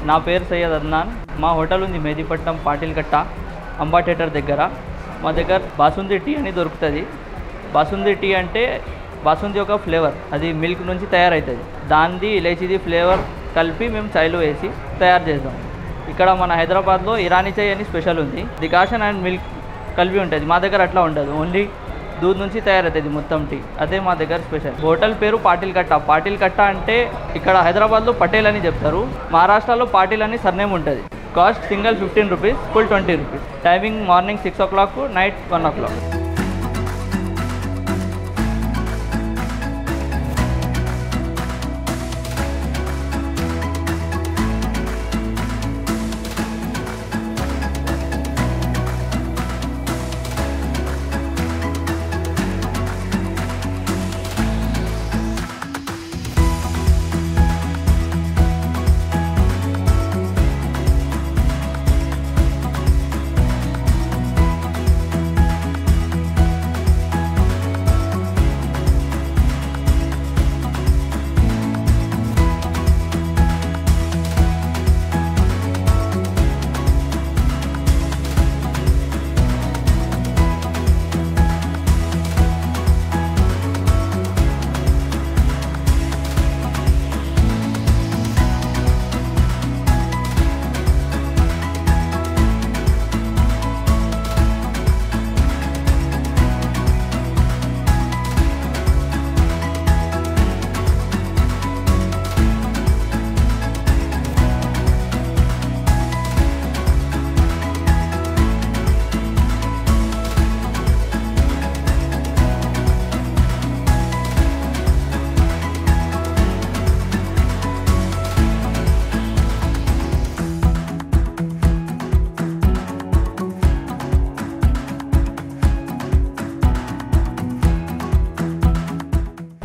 నా పేరు సయ్యద్ అద్నాన్. మా హోటల్ ఉంది మెహదీపట్నం పాటిల్ కట్ట అంబా థియేటర్ దగ్గర. మా దగ్గర బాసుంది టీ అని దొరుకుతుంది. బాసుంది టీ అంటే బాసుంది ఒక ఫ్లేవర్, అది మిల్క్ నుంచి తయారవుతుంది. దానిది ఇలైచీది ఫ్లేవర్ కలిపి మేము చాయ్లో వేసి తయారు చేద్దాం. ఇక్కడ మన హైదరాబాద్లో ఇరానీ చాయ్ అని స్పెషల్ ఉంది. డికాషన్ అండ్ మిల్క్ కలిపి ఉంటుంది. మా దగ్గర అట్లా ఉండదు, ఓన్లీ దూద్ నుంచి తయారవుతుంది మొత్తం టీ. అదే మా దగ్గర స్పెషల్. హోటల్ పేరు పాటిల్ కట్ట. పాటిల్ కట్ట అంటే ఇక్కడ హైదరాబాద్లో పటేల్ అని చెప్తారు, మహారాష్ట్రలో పాటిల్ అని సర్నేమ్ ఉంటుంది. Cost single 15 rupees, full 20 rupees. Timing morning 6 o'clock night 1 o'clock.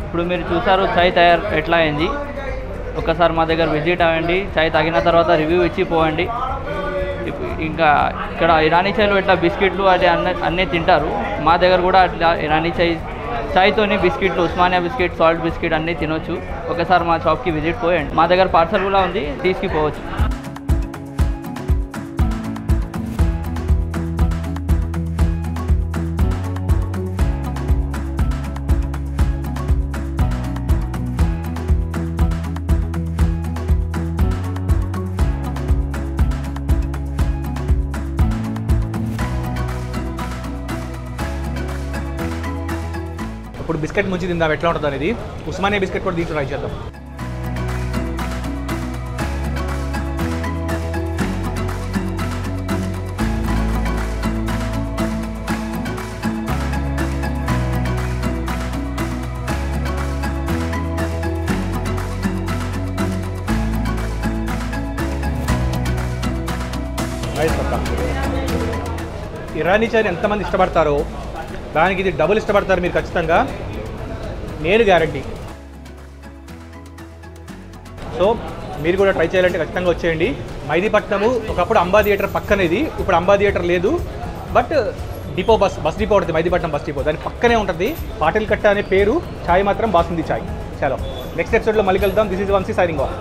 ఇప్పుడు మీరు చూసారు చాయ్ తయారు ఎట్లా అయింది. ఒకసారి మా దగ్గర విజిట్ అవ్వండి, చాయ్ తాగిన తర్వాత రివ్యూ ఇచ్చి పోవండి. ఇంకా ఇక్కడ ఇరానీ చాయ్లో ఇట్లా బిస్కెట్లు అది అన్నీ తింటారు. మా దగ్గర కూడా అట్లా ఇరానీ చాయ్తోని బిస్కెట్లు, ఉస్మానియా బిస్కెట్, సాల్ట్ బిస్కెట్ అన్నీ తినొచ్చు. ఒకసారి మా షాప్కి విజిట్ పోయండి. మా దగ్గర పార్సల్ కూడా ఉంది, తీసుకుపోవచ్చు. ఇప్పుడు బిస్కెట్ ముంచి తిందాం ఎట్లా ఉంటుంది అనేది. ఉస్మానియా బిస్కెట్ కూడా దీంట్లో ట్రై చేద్దాం. ఇరానీ చాయ్ని ఎంతమంది ఇష్టపడతారో దానికి ఇది డబుల్ ఇష్టపడతారు మీరు ఖచ్చితంగా, నేను గ్యారంటీ. సో మీరు కూడా ట్రై చేయాలంటే ఖచ్చితంగా వచ్చేయండి. మెహదీపట్నము ఒకప్పుడు అంబా థియేటర్ పక్కనేది, ఇప్పుడు అంబా థియేటర్ లేదు, బట్ డిపో బస్ డిపో ఉంటుంది, మెహదీపట్నం బస్ డిపో, దాని పక్కనే ఉంటుంది. పాటిల్ కట్ట అనే పేరు, చాయ్ మాత్రం బాసుంది చాయ్. చలో నెక్స్ట్ ఎపిసోడ్లో మళ్ళీ కలుద్దాం. This is Vamshi signing of.